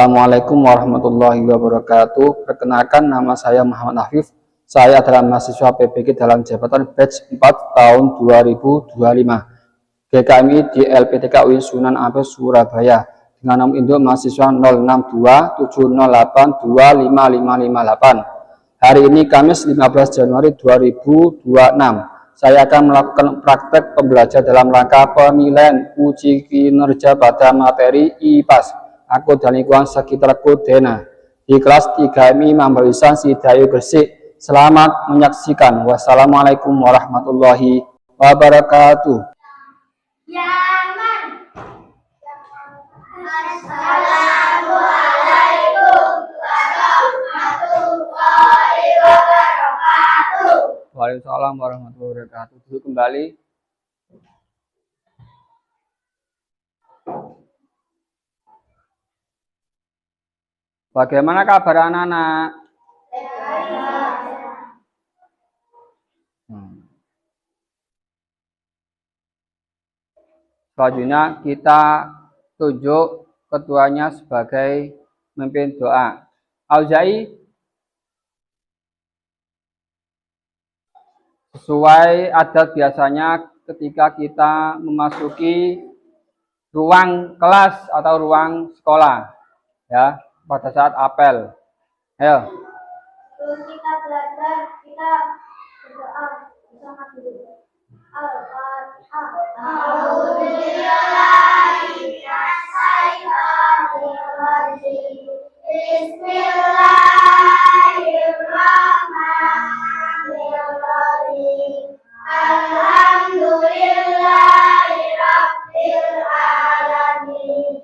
Assalamualaikum warahmatullahi wabarakatuh. Perkenalkan, nama saya Muhammad Afif. Saya adalah mahasiswa PBG dalam jabatan batch 4 tahun 2025. GKMI di LPTK UIN Sunan Ampel Surabaya dengan nomor induk mahasiswa 06270825558. Hari ini Kamis 15 Januari 2026. Saya akan melakukan praktek pembelajaran dalam rangka penilaian uji kinerja pada materi IPAS Aku dan lingkungan sekitar Kudena di kelas 3MI Mambawisan Sidayu Gresik. Selamat menyaksikan. Wassalamualaikum warahmatullahi wabarakatuh. Waalaikumsalam warahmatullahi wabarakatuh. Duduk kembali. Bagaimana kabar anak-anak? Selanjutnya kita tunjuk ketuanya sebagai memimpin doa. Auzai, sesuai adat biasanya ketika kita memasuki ruang kelas atau ruang sekolah, ya, pada saat apel. Ayo. Terus kita belajar, kita berdoa bersama dulu. Al-Fatihah. Bismillahirrahmanirrahim. Alhamdulillahirabbil alamin.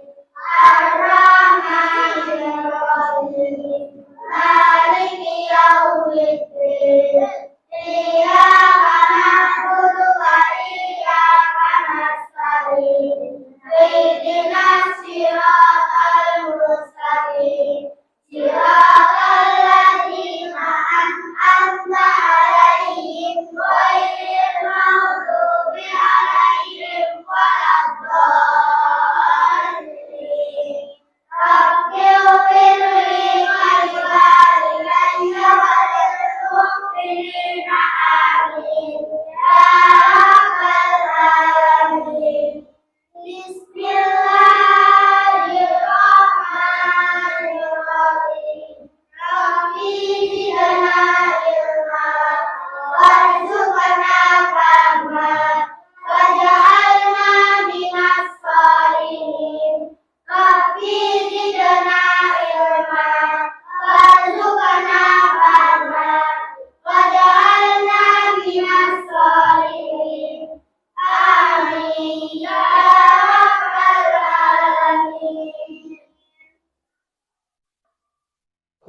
Ar-Rahmanir-Rahim. Maliki yaumiddin. Iyyaka na'budu wa iyyaka nasta'in. Ihdinas siratal mustaqim. Siratal ladzina an'amta 'alaihim ghairil maghdubi 'alaihim waladdallin. Rabbil firli wal walidayya wal mu'minina amin. Ya rabbal alamin. Bismillahirrahmanirrahim. Rabbi zidna ilma warzuqna fahma waj'alna minas sholihin. Rabbi zidna ilma warzuqna fahma waj'alna minas sholihin. Amin ya rabbal alamin.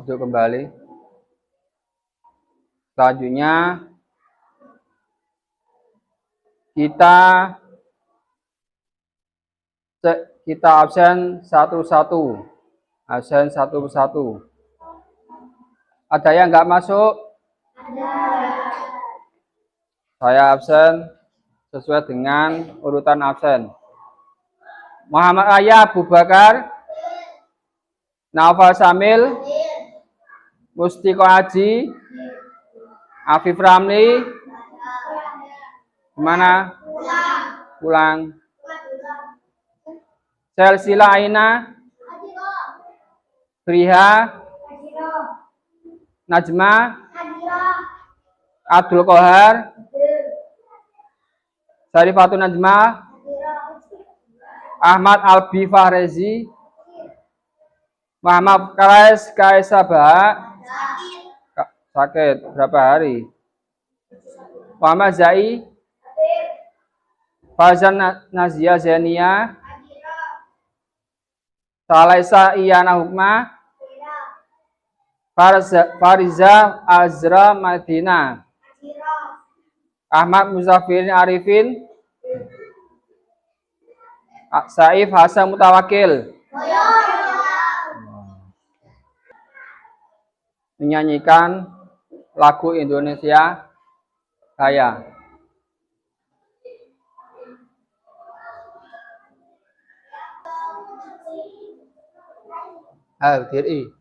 Duduk kembali. Selanjutnya kita absen satu-satu. Absen satu persatu. Ada yang nggak masuk? Ada. Saya absen sesuai dengan urutan absen. Muhammad Ayah Abu Bakar, Naufal Samil, Mustiko Haji, Afif Ramli, mana? Pulang. Selsila Aina, Friha, Najma, Abdul Kohar, Syarifatun Najma, Ahmad Albi Fahrezi, Muhammad Kaisa Baha, sakit berapa hari? Muhammad Zai, Fauzan Nazia Zenia, Salaisa Iyana Hukma, Fariza Azra Madina, Ahmad Muzafirin Arifin, Saif Hasan Mutawakil. Menyanyikan lagu Indonesia Raya. LDRI.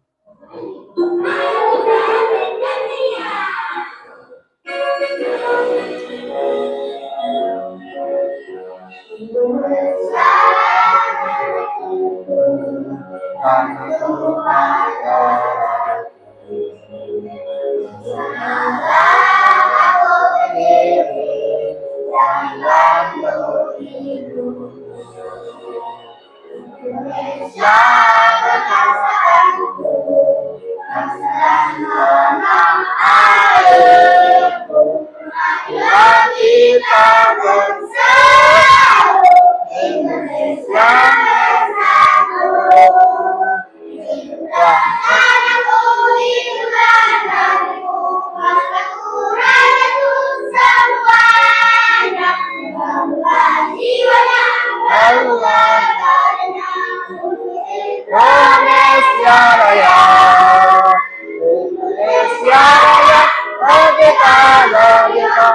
Kita bangsa Indonesia bersatu. Anakku hidupan dariku, bangsaku rakyatku semuanya. Bangga jiwanya Allah karena Indonesia Raya. Indonesia Raya, merdeka, merdeka.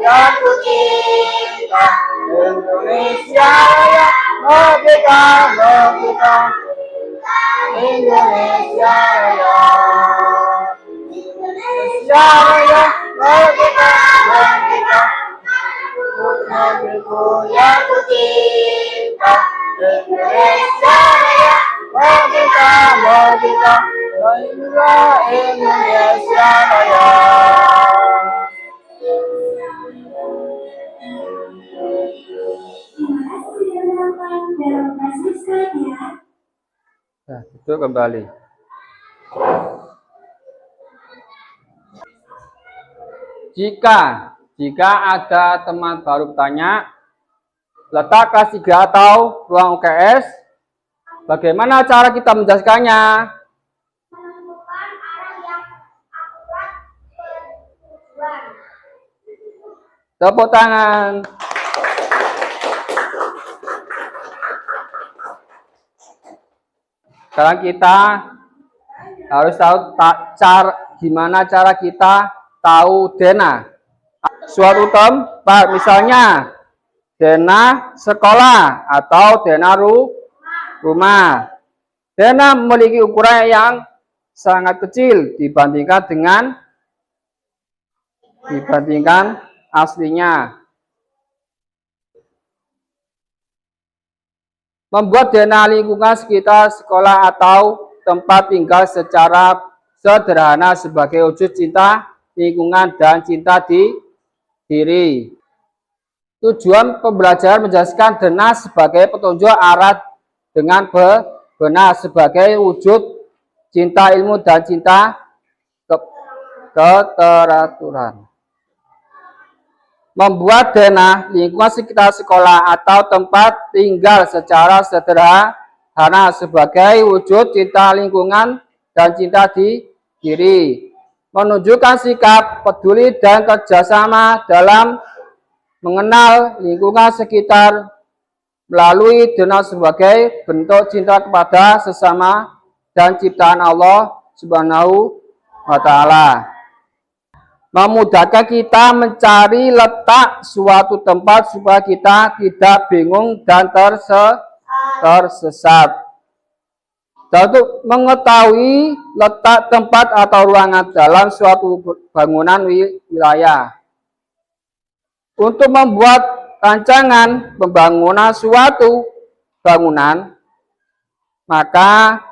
Aku cinta Indonesia Raya, merdeka, merdeka. Indonesia Raya, Indonesia Raya, merdeka, merdeka. Negeriku yang ku cinta Indonesia Raya, merdeka, merdeka. Indonesia Raya. Nah, itu kembali. Jika ada teman baru bertanya, letak kelas 3 atau ruang UKS, bagaimana cara kita menjelaskannya? Menentukan arah yang akurat bertujuan. Tepuk tangan. Sekarang kita harus tahu gimana cara kita tahu denah. Suatu tempat, misalnya denah sekolah atau denah rumah. Denah memiliki ukuran yang sangat kecil dibandingkan aslinya. Membuat denah lingkungan sekitar sekolah atau tempat tinggal secara sederhana sebagai wujud cinta lingkungan dan cinta diri. Tujuan pembelajaran menjelaskan denah sebagai petunjuk arah dengan benar sebagai wujud cinta ilmu dan cinta keteraturan. Membuat denah lingkungan sekitar sekolah atau tempat tinggal secara sederhana sebagai wujud cinta lingkungan dan cinta diri. Menunjukkan sikap peduli dan kerjasama dalam mengenal lingkungan sekitar melalui denah sebagai bentuk cinta kepada sesama dan ciptaan Allah Subhanahu wa Ta'ala. Memudahkan kita mencari letak suatu tempat supaya kita tidak bingung dan tersesat. Dan untuk mengetahui letak tempat atau ruangan dalam suatu bangunan wilayah. Untuk membuat rancangan pembangunan suatu bangunan, maka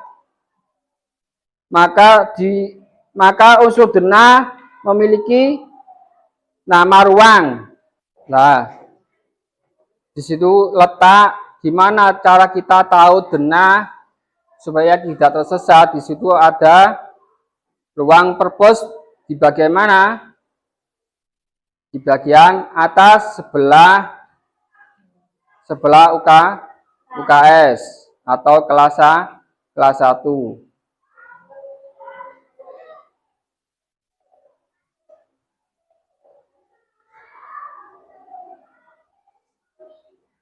unsur denah memiliki nama ruang. Nah, di situ letak gimana cara kita tahu denah supaya tidak tersesat. Di situ ada ruang purpose di bagian mana? Di bagian atas sebelah UKS atau kelas 1.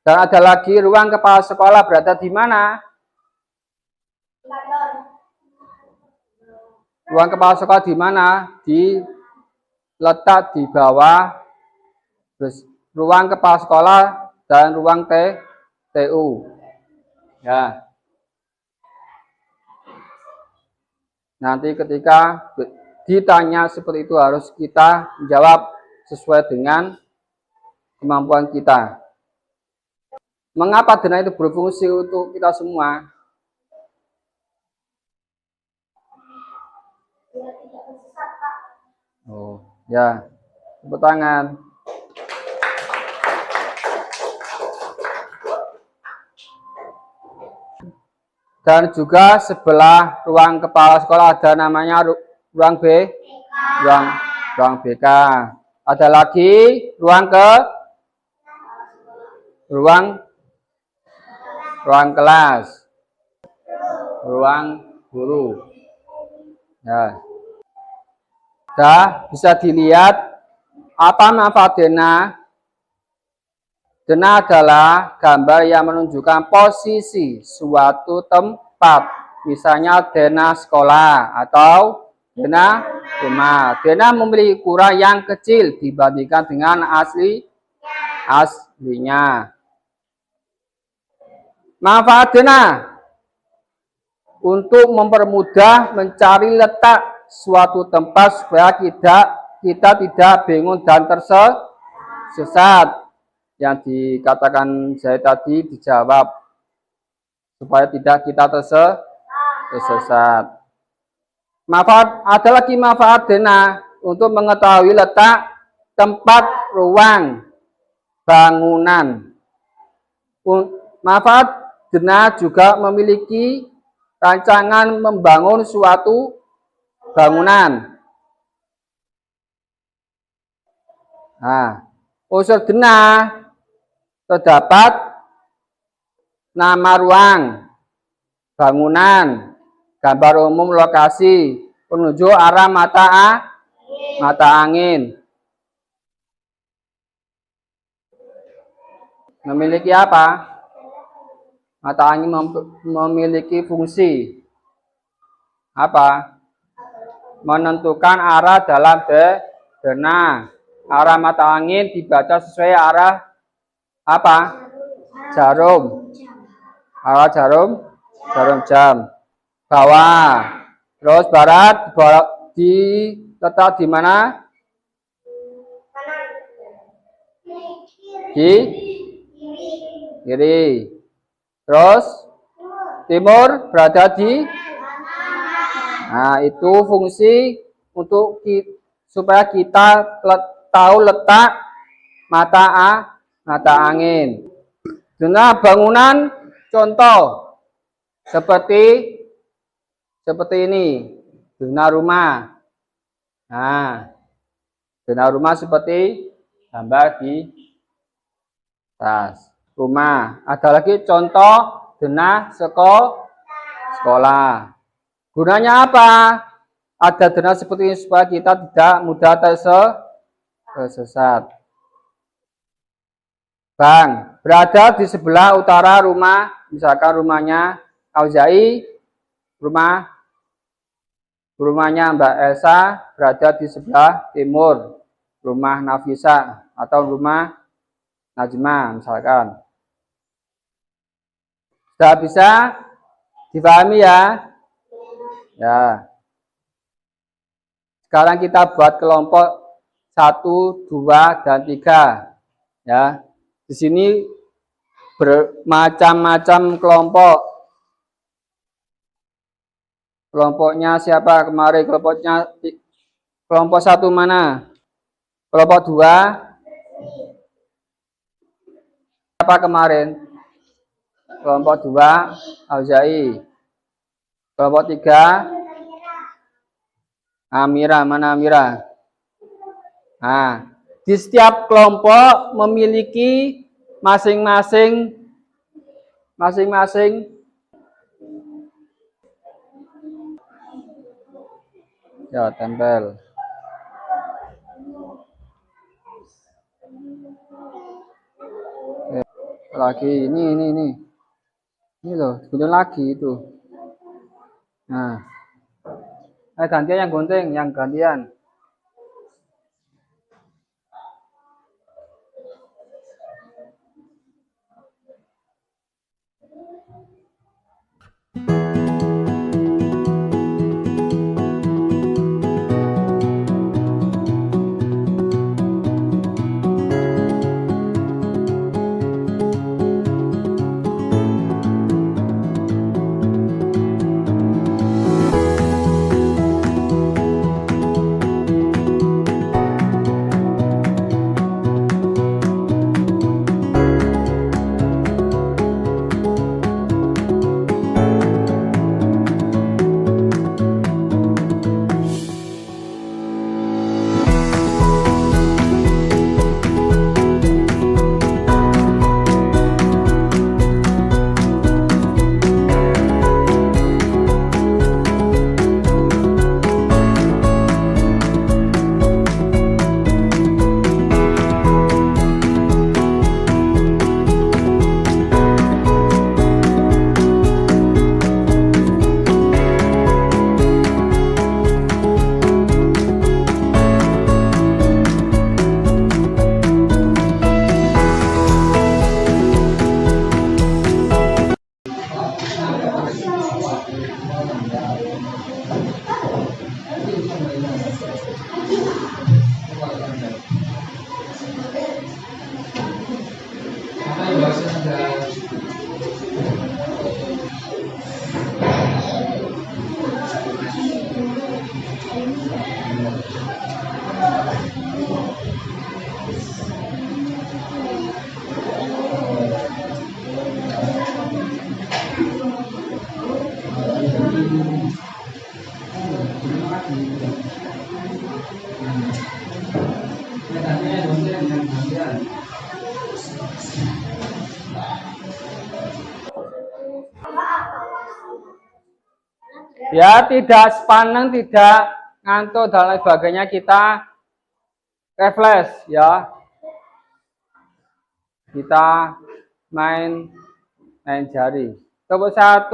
Dan ada lagi ruang kepala sekolah berada di mana? Ruang kepala sekolah di mana? Letak di bawah ruang kepala sekolah dan ruang TU. Ya. Nanti ketika ditanya seperti itu harus kita jawab sesuai dengan kemampuan kita. Mengapa dena itu berfungsi untuk kita semua? Oh, ya. Tepuk tangan. Dan juga sebelah ruang kepala sekolah ada namanya ruang ruang BK. Ada lagi ruang kelas, ruang guru. Ya. Bisa dilihat apa manfaat dena. Dena adalah gambar yang menunjukkan posisi suatu tempat. Misalnya dena sekolah atau dena rumah. Dena memiliki ukuran yang kecil dibandingkan dengan aslinya. Manfaat dena untuk mempermudah mencari letak suatu tempat supaya kita tidak bingung dan tersesat. Yang dikatakan saya tadi dijawab supaya tidak kita tersesat. Ada lagi manfaat dena untuk mengetahui letak tempat ruang bangunan. Manfaat dena juga memiliki rancangan membangun suatu bangunan. Nah, unsur dena terdapat nama ruang, bangunan, gambar umum lokasi, penunjuk arah mata angin. Memiliki apa? Mata angin memiliki fungsi apa? Menentukan arah dalam dena. Arah mata angin dibaca sesuai arah apa? Jarum. Arah jarum jam. Bawah. Terus barat diletak di mana? Di kiri. Terus timur berada di. Nah, itu fungsi untuk supaya kita tahu letak mata angin. Dena bangunan contoh seperti ini, dena rumah. Nah, dena rumah seperti gambar di atas. Rumah. Ada lagi contoh dena sekolah. Gunanya apa? Ada dena seperti ini supaya kita tidak mudah tersesat. Bank berada di sebelah utara rumah, misalkan rumahnya Auzai, rumahnya Mbak Elsa berada di sebelah timur, rumah Nafisa atau rumah Najma misalkan. Sudah bisa dipahami ya? Ya. Sekarang kita buat kelompok 1, 2, dan 3. Ya. Di sini bermacam-macam kelompok. Kelompoknya siapa kemarin? Kelompok 1 mana? Kelompok 2. Siapa kemarin? Kelompok 2 Auzai. Kelompok 3 Amira. Mana Amira? Nah, di setiap kelompok memiliki masing-masing ya tempel. Oke. Lagi ini loh, sebetulnya lagi itu. Nah, gantian yang gunting, yang gantian. Ya, tidak sepaneng, tidak ngantuk dan lain sebagainya, kita refresh ya. Kita main jari. Tepuk 1,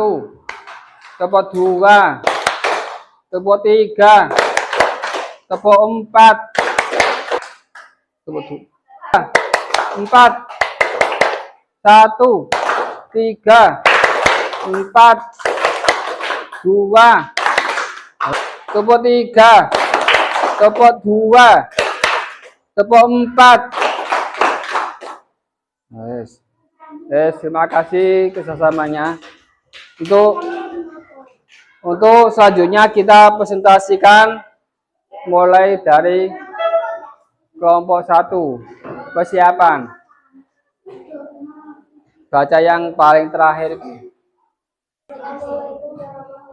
tepuk 2, tepuk 3, tepuk 4, tepuk 4, 1, 3, 4, 2, tepuk 3, tepuk 2, tepuk 4. Terima kasih kesesamannya. Untuk selanjutnya kita presentasikan mulai dari kelompok 1. Persiapan. Baca yang paling terakhir.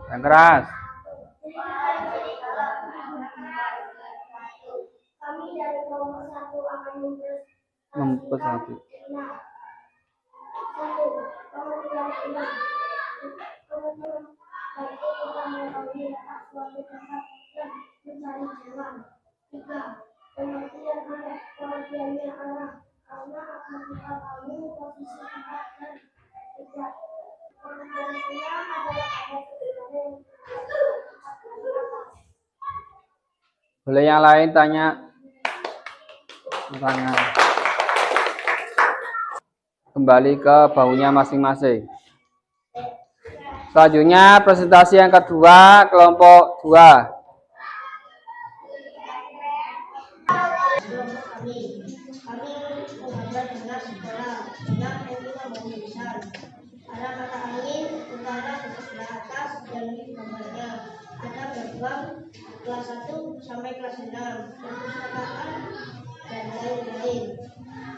Yang keras. Kami dari kelompok 1 akan mempersatu. Boleh yang lain tanya? Kembali ke baunya masing-masing. Selanjutnya presentasi yang kedua, kelompok 2. Kami mengajar dengan sekolah yang punya banyak besar. Ada mata angin, utara, ke sebelah atas, dan gambarnya. Ada gerbang kelas 1 sampai kelas 6, perpustakaan, dan lain-lain.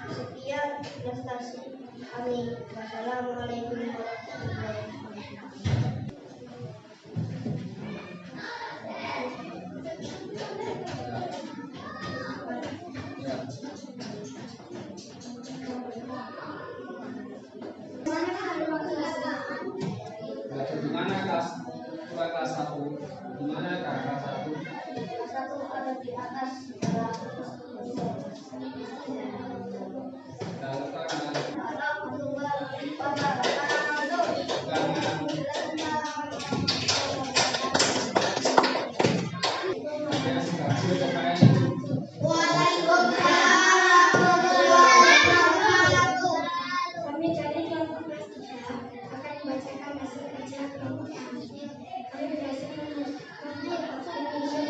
Sekian prestasi kami. Wassalamualaikum warahmatullahi wabarakatuh. Gimana kelas 1? Gimana kelas 1? Kelas 1 ada di atas. Kami jadi kelompok kelas 3 akan membacakan hasil kerja kelompok kami. Kami berhasil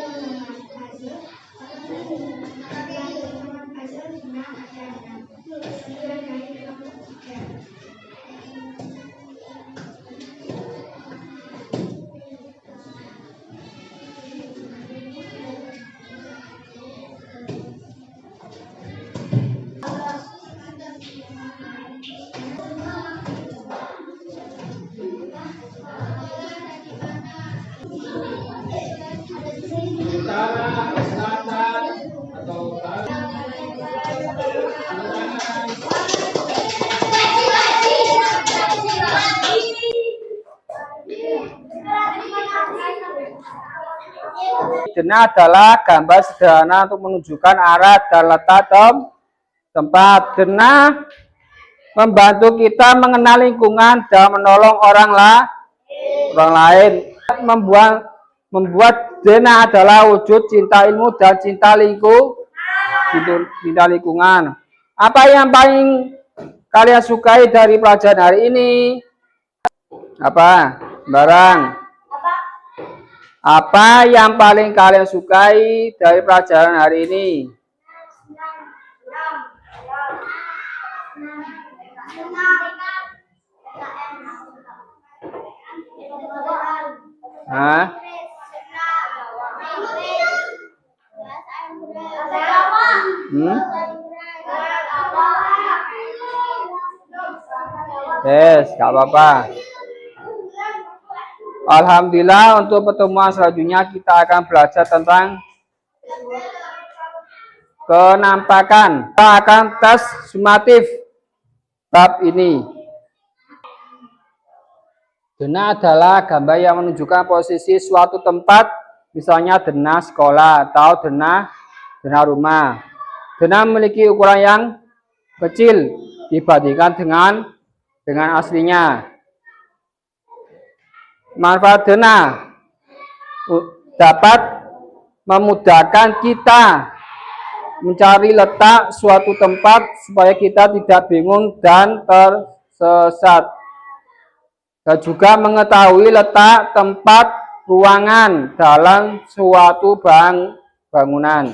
Indonesia yang hasil hasil dengan ada sembilan dari kelompok 3. Utara, selatan, atau utara? Denah adalah gambar sederhana untuk menunjukkan arah dan letak tempat. Denah membantu kita mengenal lingkungan dan menolong orang lain. Membuat denah adalah wujud cinta ilmu dan cinta lingkungan. Apa yang paling kalian sukai dari pelajaran hari ini? Apa? Barang. Apa yang paling kalian sukai dari pelajaran hari ini? Senang. Hah? Hmm? Yes, gak apa-apa. Alhamdulillah, untuk pertemuan selanjutnya kita akan belajar tentang kenampakan. Kita akan tes sumatif bab ini. Dena adalah gambar yang menunjukkan posisi suatu tempat, misalnya dena sekolah atau dena rumah. Dena memiliki ukuran yang kecil dibandingkan dengan aslinya. Manfaat dena dapat memudahkan kita mencari letak suatu tempat supaya kita tidak bingung dan tersesat. Dan juga mengetahui letak tempat ruangan dalam suatu bangunan.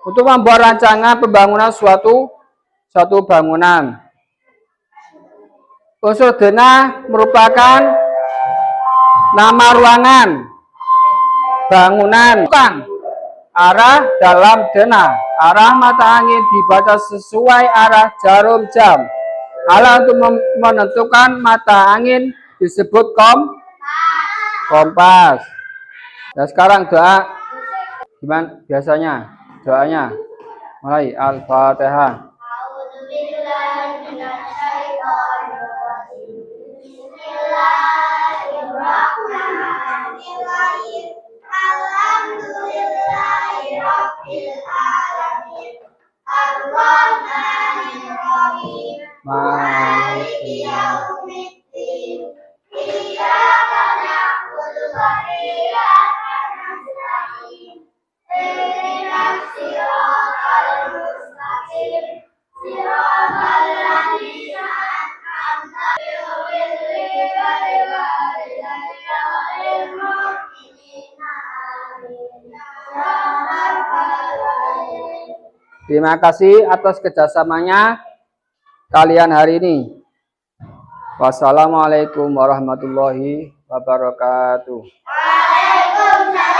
Untuk membuat rancangan pembangunan suatu bangunan. Unsur dena merupakan nama ruangan, bangunan, arah dalam dena. Arah mata angin dibaca sesuai arah jarum jam. Alat untuk menentukan mata angin disebut kompas. Nah, sekarang doa gimana biasanya? Doanya mulai Al-Fatihah. Terima kasih atas kerjasamanya kalian hari ini. Wassalamualaikum warahmatullahi wabarakatuh. Waalaikumsalam.